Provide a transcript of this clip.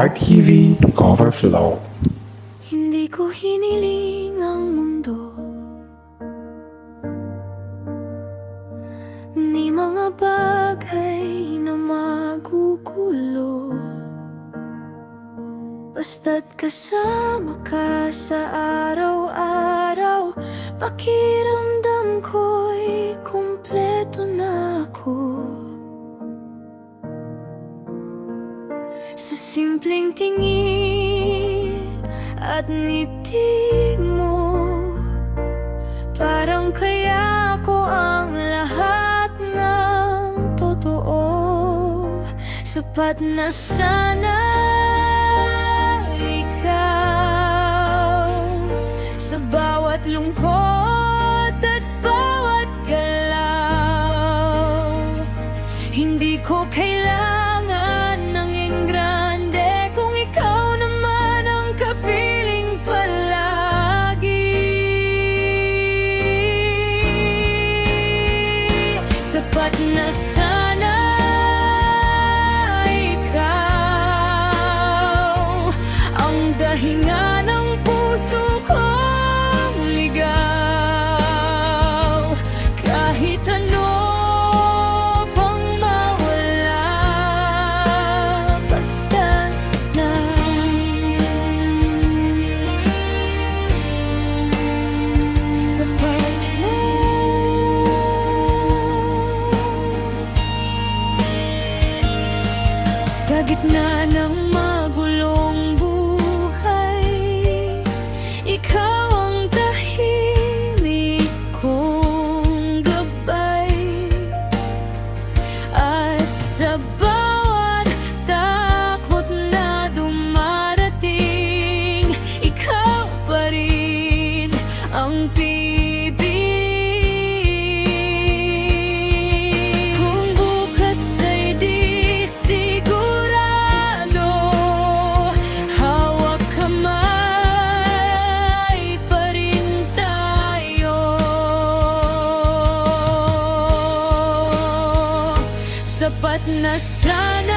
RTV Cover Flow. Hindi ko hiniling ang mundo ni mga bagay na magugulo. Basta't kasama ka sa araw-araw, pakiramdam ko'y kumpleto na ako. Sa simpleng tingin at ngiti mo, parang kaya ko ang lahat ng totoo. Sapat na sana ikaw sa bawat lungkot at bawat galaw. Hindi ko kailangan ng engrande kung ikaw naman ang kapiling palagi. Sapat na sana ikaw ang dahinga ng puso kong ligaw. Kahit ano pang mawala, basta na sapat na. Sa gitna ng magulong buhay, ikaw ang tahimik kong gabay. At sa bawat takot na dumarating, ikaw pa rin ang pipili. Kung bukas ay di sigurado, hawak kamay pa rin tayo. Sapat na sana